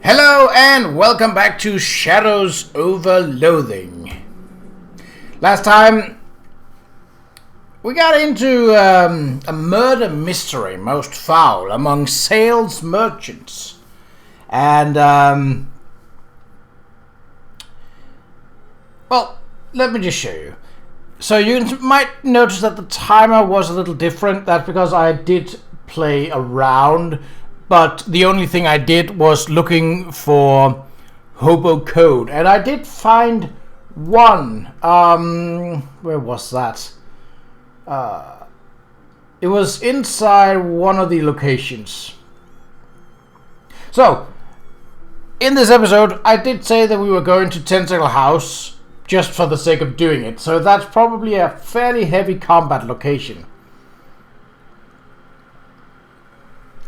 Hello and welcome back to Shadows over Loathing. Last time we got into a murder mystery most foul among sales merchants. And well, let me just show you. So you might notice that the timer was a little different. That's because I did play around, but the only thing I did was looking for hobo code, and I did find one. Where was that? It was inside one of the locations. So, in this episode, I did say that we were going to Tentackled House just for the sake of doing it. So that's probably a fairly heavy combat location,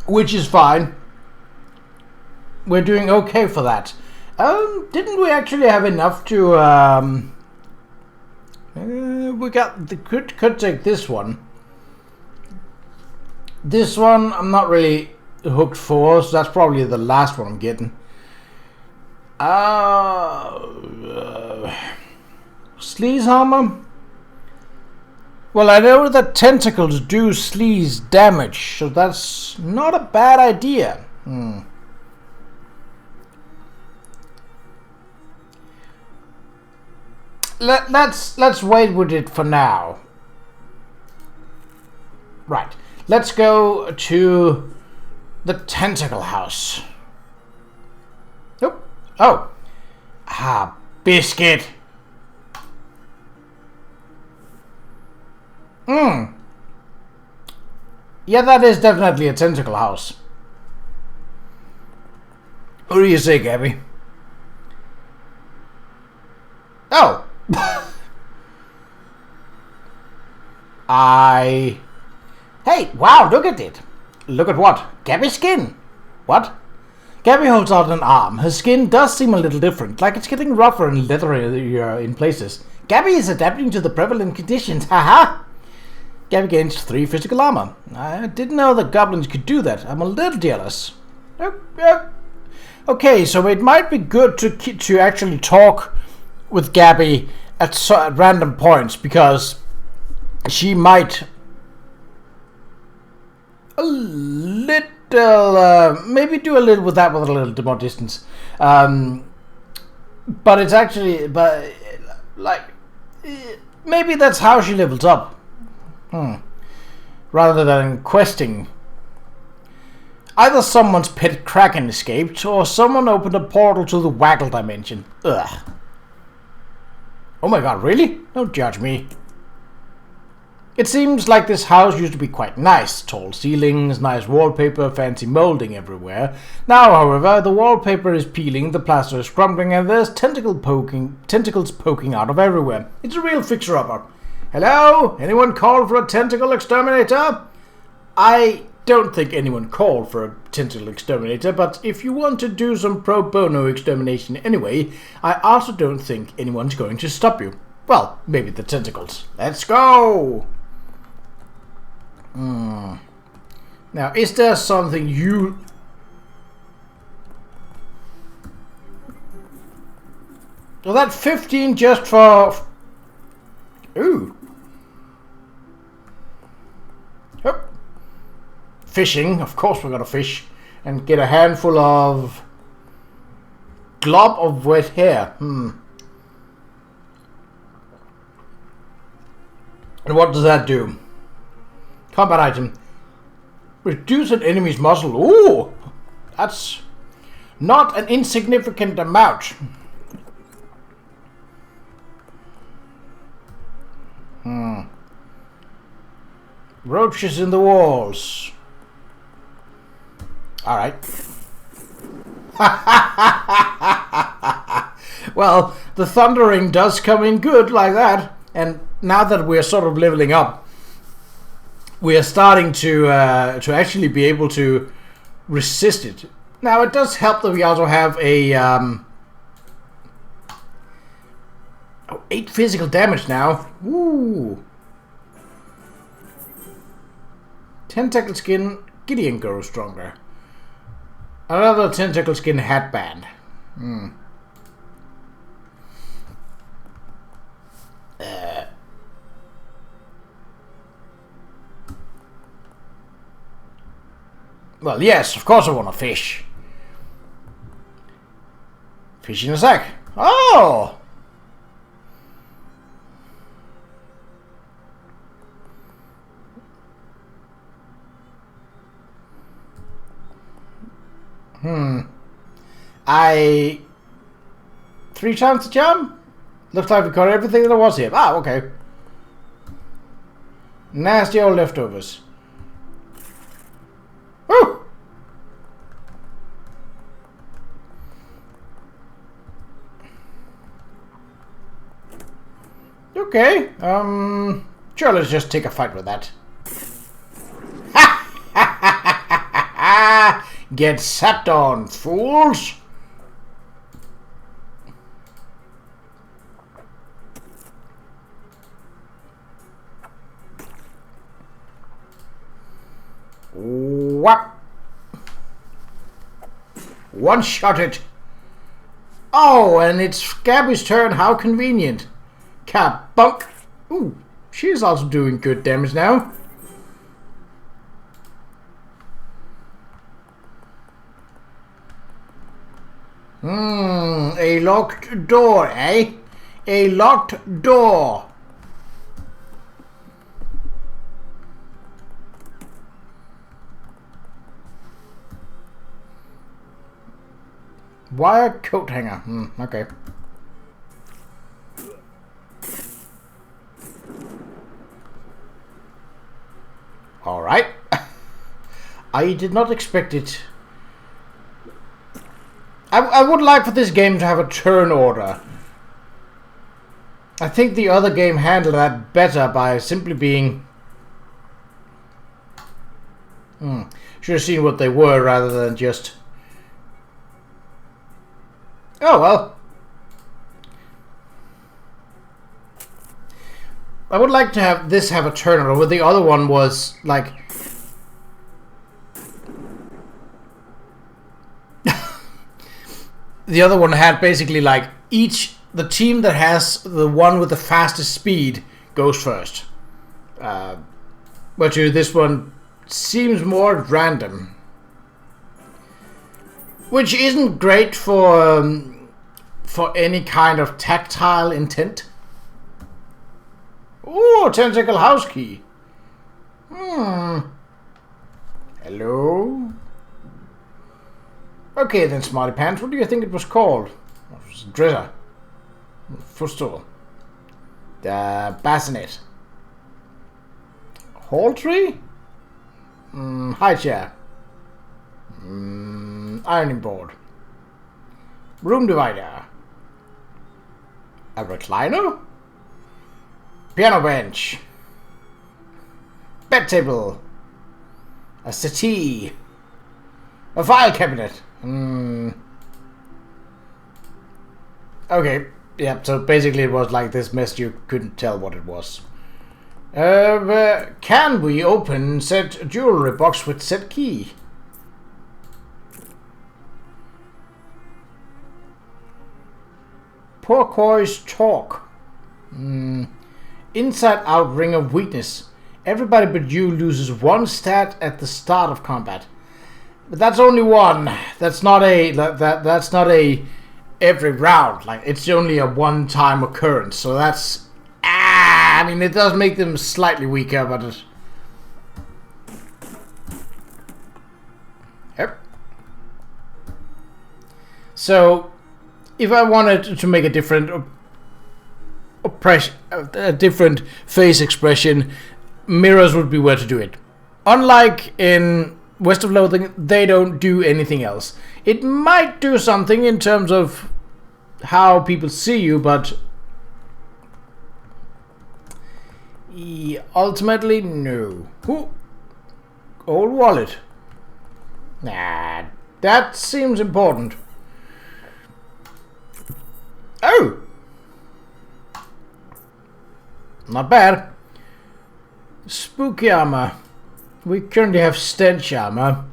which is fine. We're doing okay for that. Didn't we actually have enough to we got the could take this one. This one I'm not really hooked for, so that's probably the last one I'm getting. Sleaze armor. Well, I know that tentacles do sleaze damage, so that's not a bad idea. Let's wait with it for now. Right, let's go to the Tentackled House. Oh, biscuit. Yeah, that is definitely a Tentacled House. What do you say, Gabby? Oh. Hey, wow, look at it. Look at what? Gabby's skin. What? Gabby holds out an arm. Her skin does seem a little different, like it's getting rougher and leatherier in places. Gabby is adapting to the prevalent conditions, haha! Gabby gains 3 physical armor. I didn't know that goblins could do that. I'm a little jealous. Okay, so it might be good to actually talk with Gabby at random points, because she might a little maybe do a little with that with a little more distance. But it's actually maybe that's how she levels up. Rather than questing. Either someone's pet kraken escaped, or someone opened a portal to the Waggle dimension. Ugh. Oh my god, really? Don't judge me. It seems like this house used to be quite nice. Tall ceilings, nice wallpaper, fancy molding everywhere. Now, however, the wallpaper is peeling, the plaster is crumbling, and there's tentacles poking out of everywhere. It's a real fixer-upper. Hello? Anyone call for a tentacle exterminator? I don't think anyone called for a tentacle exterminator, but if you want to do some pro bono extermination anyway, I also don't think anyone's going to stop you. Well, maybe the tentacles. Let's go! Now, is there something you... Well, that 15 just for... Ooh. Yep. Fishing. Of course we're gonna fish. And get a handful of... glob of wet hair. And what does that do? Combat item. Reduce an enemy's muscle. Ooh! That's not an insignificant amount. Roaches in the walls. Alright. Well, the thundering does come in good like that. And now that we're sort of leveling up, we are starting to actually be able to resist it. Now, it does help that we also have a 8 physical damage now. Ooh. Tentacle skin, Gideon grows stronger. Another tentacle skin headband. Well, yes, of course I want a fish. Fish in a sack. Oh! I... 3 times the jam? Looks like we got everything that was here. Ah, okay. Nasty old leftovers. Woo! Okay, sure, let's just take a fight with that. Get sat on, fools! Whap! One-shot it! Oh, and it's Gabby's turn, how convenient. Kabunk! Ooh, she's also doing good damage now. A locked door, eh? A locked door. Wire coat hanger. Okay. Alright. I did not expect it. I would like for this game to have a turn order. I think the other game handled that better by simply being... Should have seen what they were rather than just... Oh well. I would like to have this have a turn order, where the other one was like... The other one had basically like the team that has the one with the fastest speed goes first. But this one seems more random, which isn't great for any kind of tactile intent. Ooh, tentacle house key. Hello. Okay then, Smarty Pants, what do you think it was called? It was Drizzer. Footstool. The bassinet. Hall tree? High chair. Ironing board. Room divider. A recliner? Piano bench. Bed table. A settee. A file cabinet. Okay, yeah, so basically it was like this mess, you couldn't tell what it was. Can we open said jewelry box with said key? Porcoise talk. Inside out ring of weakness. Everybody but you loses 1 stat at the start of combat. But that's only 1. That's not a that's not a every round. Like, it's only a one-time occurrence. So that's I mean, it does make them slightly weaker, but yep. So if I wanted to make a different a different face expression, mirrors would be where to do it. Unlike in West of Loathing, they don't do anything else. It might do something in terms of how people see you, but ultimately, no. Ooh. Old wallet. Nah, that seems important. Oh! Not bad. Spooky armor. We currently have stench armor.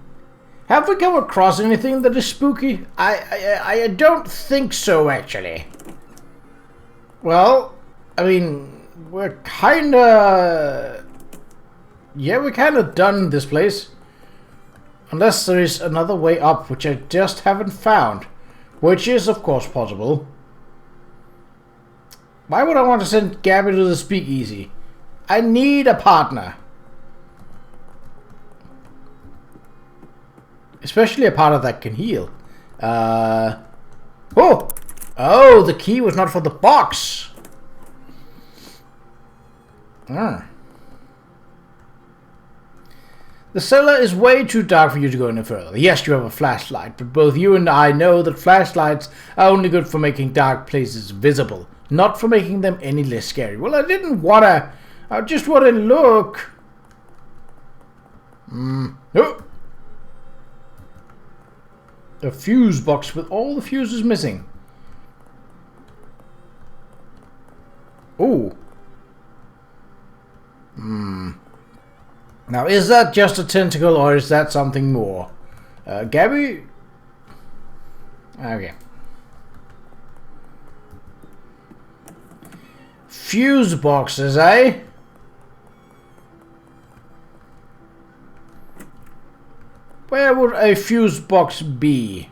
Have we come across anything that is spooky? I don't think so, actually. Well, I mean, we're kinda... Yeah, we're kinda done this place. Unless there is another way up, which I just haven't found. Which is, of course, possible. Why would I want to send Gabby to the speakeasy? I need a partner. Especially a partner that can heal. Oh! Oh, the key was not for the box! The cellar is way too dark for you to go any further. Yes, you have a flashlight, but both you and I know that flashlights are only good for making dark places visible, not for making them any less scary. Well, I didn't wanna... I just wanna look. Oh. A fuse box with all the fuses missing. Oh. Now, is that just a tentacle or is that something more? Gabby? Okay. Fuse boxes, eh? Where would a fuse box be?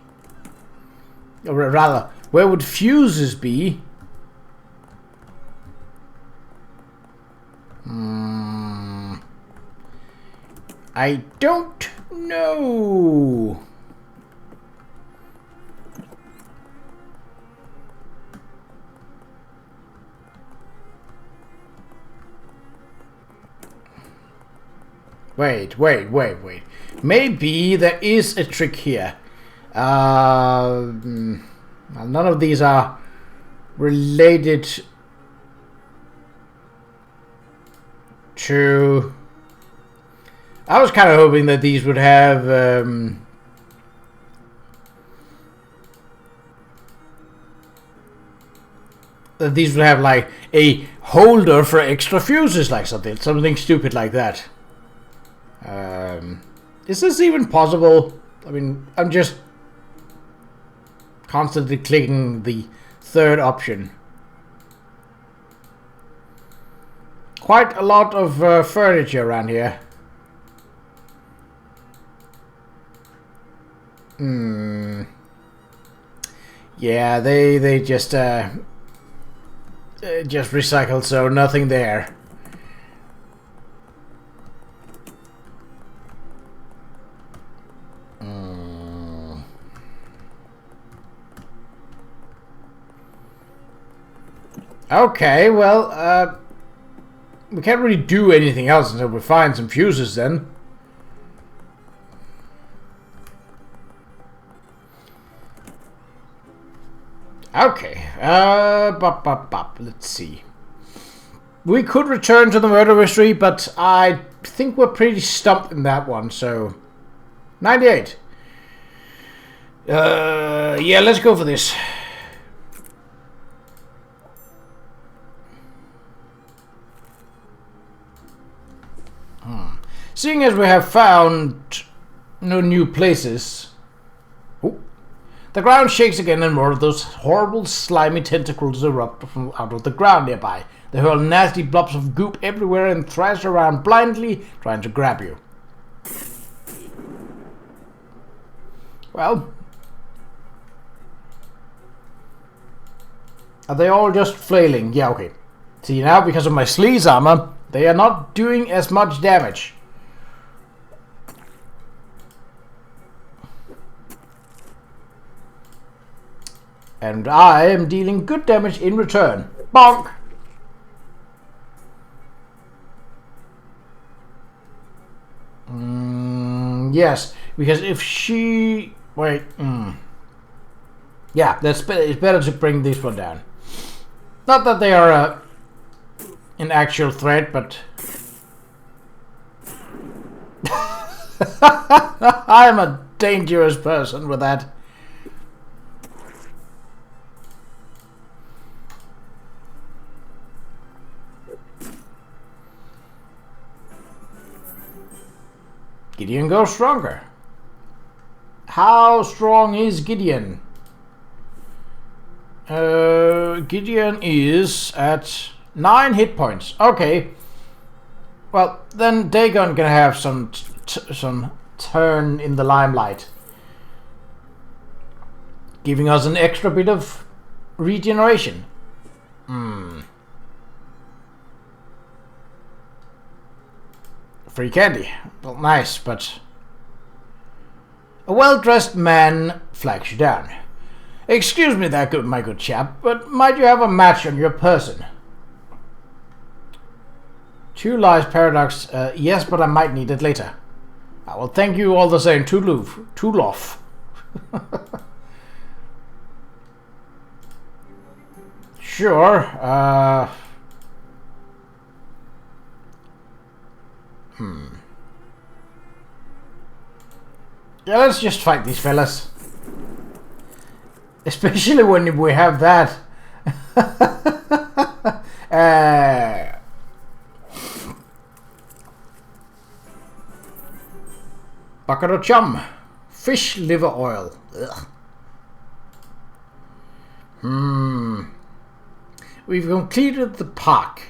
Or rather, where would fuses be? I don't know. Wait. Maybe there is a trick here. Well, none of these are related to... I was kind of hoping that these would have... that these would have, like, a holder for extra fuses, like something stupid like that. Is this even possible? I mean, I'm just constantly clicking the third option. Quite a lot of furniture around here. Yeah, they just recycled, so nothing there. Okay, well, we can't really do anything else until we find some fuses then. Okay, let's see. We could return to the murder mystery, but I think we're pretty stumped in that one, so... 98. Yeah, let's go for this. Seeing as we have found no new places... Oh. The ground shakes again and more of those horrible slimy tentacles erupt from out of the ground nearby. They hurl nasty blobs of goop everywhere and thrash around blindly, trying to grab you. Well... Are they all just flailing? Yeah, okay. See, now, because of my sleaze armor, they are not doing as much damage. And I am dealing good damage in return. Bonk! Yes, because if she... Wait, Yeah, it's better to bring this one down. Not that they are an actual threat, but... I am a dangerous person with that. Gideon goes stronger. How strong is Gideon? Gideon is at 9 hit points. Okay. Well, then Dagon gonna have some turn in the limelight, giving us an extra bit of regeneration. Free candy. Well, nice, but a well-dressed man flags you down. Excuse me there, my good chap, but might you have a match on your person? Two Lies Paradox, yes, but I might need it later. Well, thank you all the same. Toodloff. Sure. Yeah, let's just fight these fellas. Especially when we have that. Bucket of chum. Fish liver oil. Ugh. We've completed the park.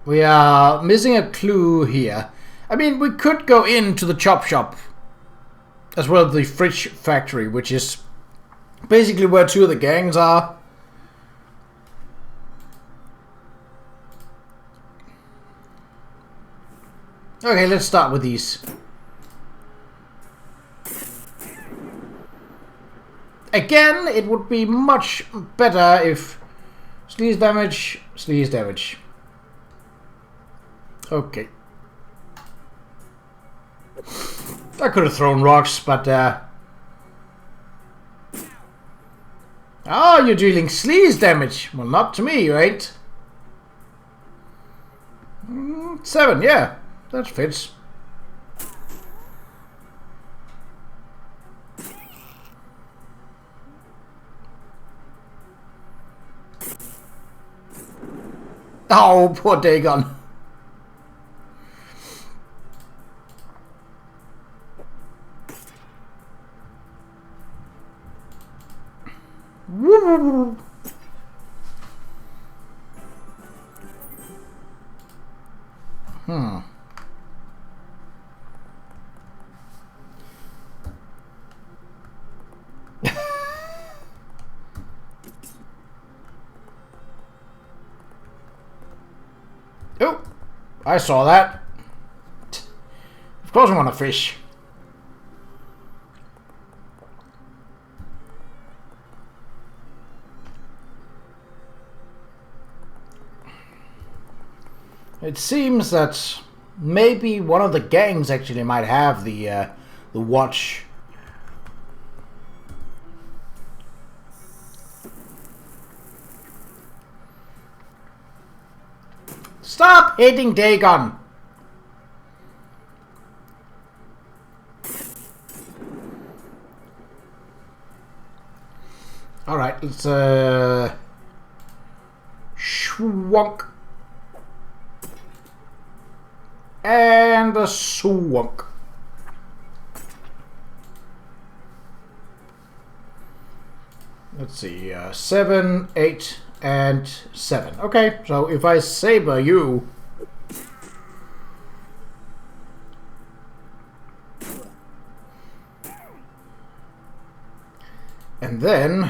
We are missing a clue here. I mean, we could go into the chop shop as well as the fridge factory, which is basically where two of the gangs are. Okay, let's start with these. Again, it would be much better if sneeze damage. Okay. I could have thrown rocks, but oh, you're dealing sleaze damage. Well, not to me, you ain't. 7, yeah. That fits. Oh, poor Dagon. Woo. Oh, I saw that. Of course I want to fish. It seems that maybe one of the gangs actually might have the watch. Stop hitting Dagon! Alright, let's schwunk. And a swunk. Let's see, 7, 8, and 7. Okay, so if I saber you, and then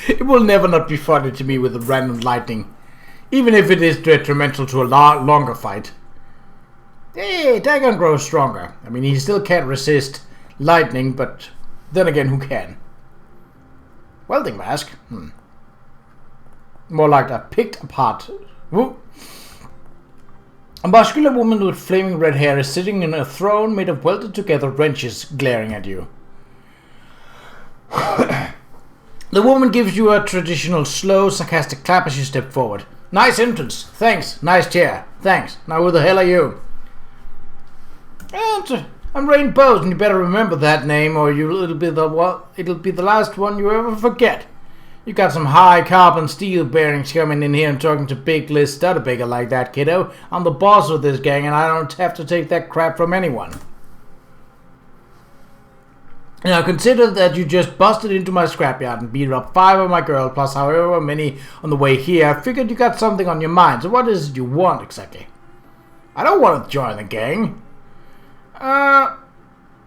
it will never not be funny to me with the random lightning, even if it is detrimental to a longer fight. Hey, Dagon grows stronger. I mean, he still can't resist lightning, but then again, who can? Welding mask? More like a picked apart. Woo. A muscular woman with flaming red hair is sitting in a throne made of welded together wrenches glaring at you. The woman gives you a traditional slow, sarcastic clap as you step forward. Nice entrance. Thanks. Nice chair. Thanks. Now who the hell are you? And I'm Rain Bose, and you better remember that name, or it'll be the last one you ever forget. You got some high carbon steel bearings coming in here and talking to Big Liz Studebaker like that, kiddo. I'm the boss of this gang, and I don't have to take that crap from anyone. Now consider that you just busted into my scrapyard and beat up 5 of my girls, plus however many on the way here. I figured you got something on your mind, so what is it you want exactly? I don't want to join the gang. I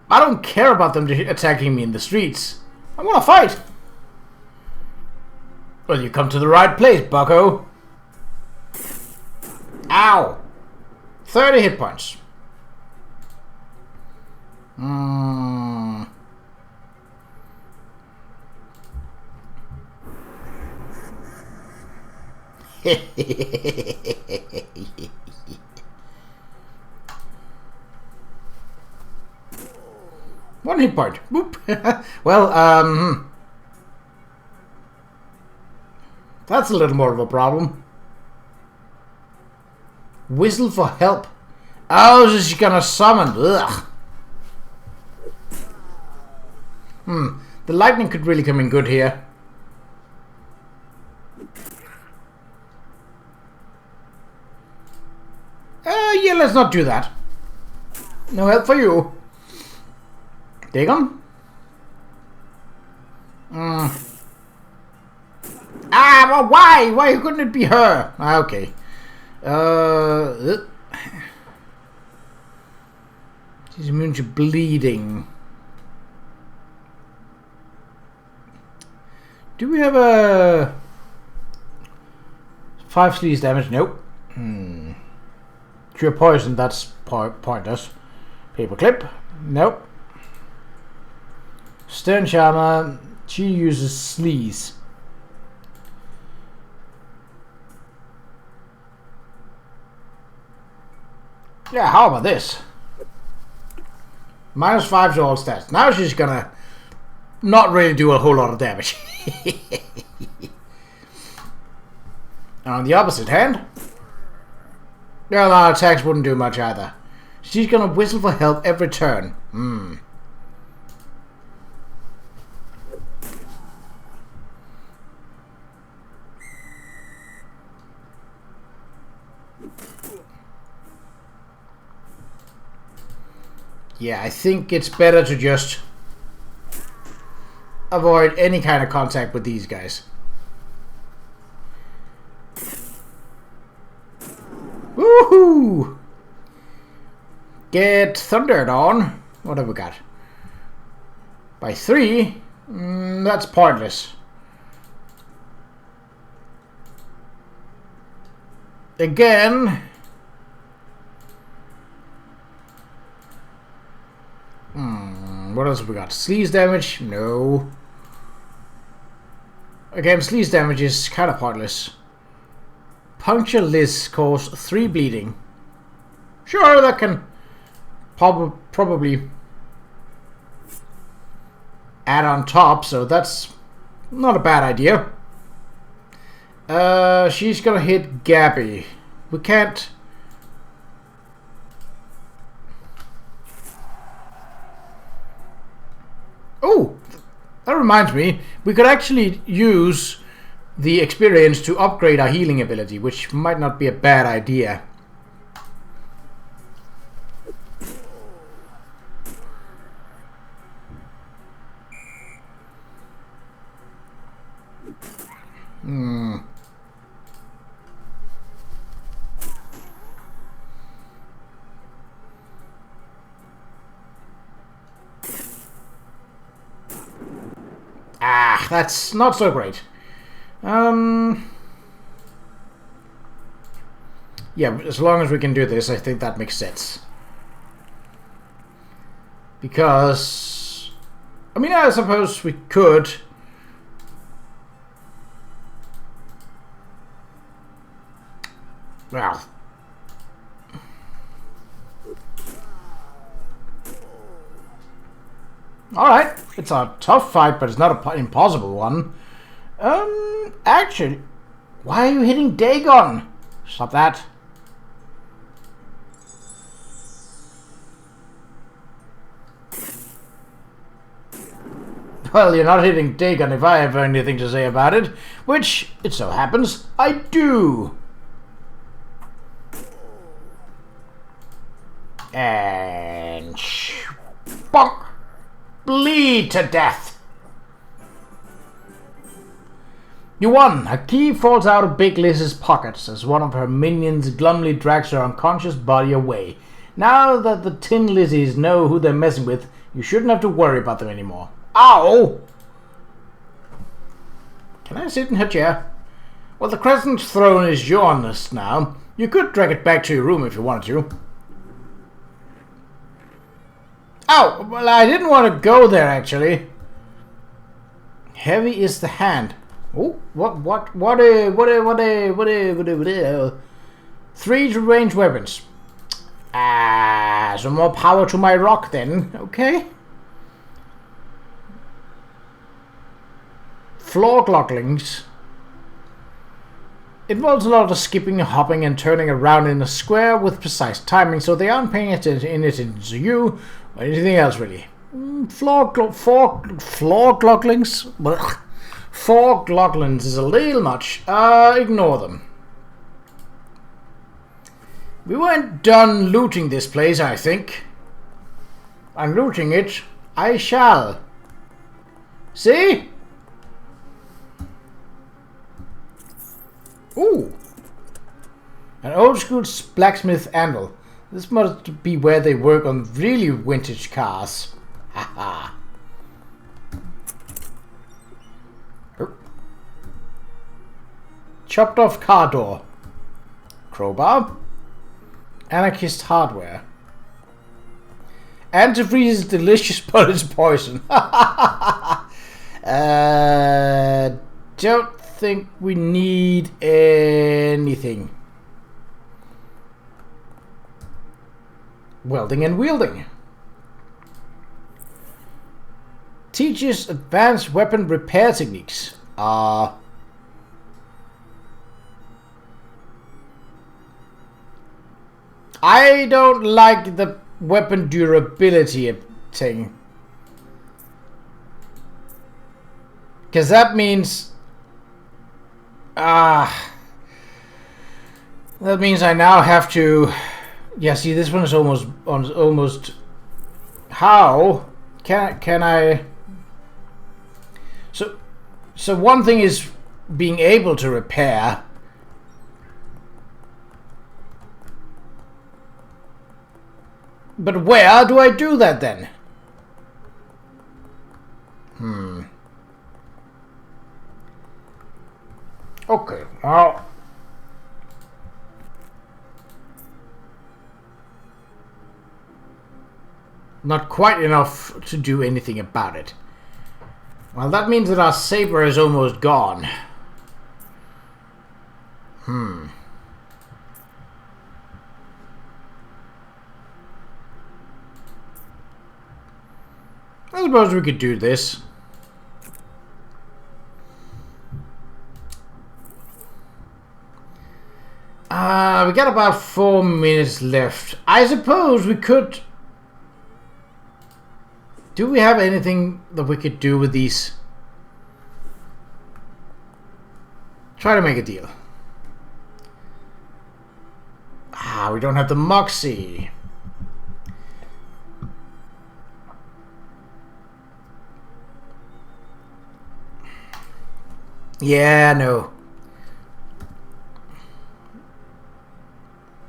don't care about them attacking me in the streets. I want to fight. Well, you come to the right place, bucko. Ow. 30 hit points. One hit point. Whoop. Well, that's a little more of a problem. Whistle for help. Oh, she's gonna summon. Ugh. The lightning could really come in good here. Yeah, let's not do that. No help for you. Dagon? Well, why? Why couldn't it be her? Okay. She's immune to bleeding. Do we have a 5 sleaze damage? Nope. Cure poison, that's pointless. Paperclip? Nope. Stern Charmer, she uses sleaze. Yeah, how about this? -5 to all stats. Now she's gonna not really do a whole lot of damage. On the opposite hand, well, our attacks wouldn't do much either. She's gonna whistle for help every turn. Yeah, I think it's better to just avoid any kind of contact with these guys. Woohoo! Get thundered on. What have we got? By 3? That's pointless. Again. What else have we got? Sleaze damage? No. Again, sleaze damage is kind of pointless. Puncture Liz cause 3 bleeding. Sure, that can probably add on top, so that's not a bad idea. She's gonna hit Gabby. We can't... Oh, that reminds me, we could actually use the experience to upgrade our healing ability, which might not be a bad idea. That's not so great. Yeah, as long as we can do this, I think that makes sense. Because, I mean, I suppose we could. Well. Alright, it's a tough fight, but it's not an impossible one. Actually, why are you hitting Dagon? Stop that. Well, you're not hitting Dagon if I have anything to say about it, which, it so happens, I do. And bonk! Bleed to death! You won! A key falls out of Big Liz's pockets as one of her minions glumly drags her unconscious body away. Now that the Tin Lizzies know who they're messing with, you shouldn't have to worry about them anymore. Ow! Can I sit in her chair? Well, the Crescent Throne is yours now. You could drag it back to your room if you wanted to. Oh, well, I didn't want to go there, actually. Heavy is the hand. Oh, what, 3 ranged weapons. Some more power to my rock then, okay? Floor glocklings. Involves a lot of skipping, hopping, and turning around in a square with precise timing, so they aren't paying attention to you or anything else, really. Floor glocklings? Blech. 4 glocklings is a little much. Ignore them. We weren't done looting this place, I think. I'm looting it. I shall. See? Ooh. An old school blacksmith anvil. This must be where they work on really vintage cars. Haha. Chopped off car door. Crowbar. Anarchist hardware. Antifreeze is delicious, but it's poison. Don't think we need anything. Welding and wielding. Teaches advanced weapon repair techniques. I don't like the weapon durability thing. Because that means... that means I now have to... Yeah, see, this one is almost... How can I... So one thing is being able to repair... But where do I do that then? Okay, well... Not quite enough to do anything about it. Well, that means that our saber is almost gone. I suppose we could do this. We got about 4 minutes left. I suppose we could... Do we have anything that we could do with these? Try to make a deal. We don't have the Moxie. Yeah, no.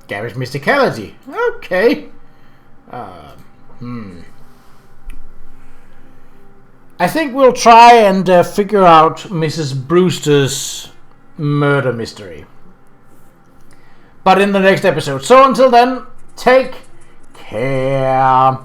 Garish Mysticality. Okay. I think we'll try and figure out Mrs. Brewster's murder mystery. But in the next episode. So until then, take care.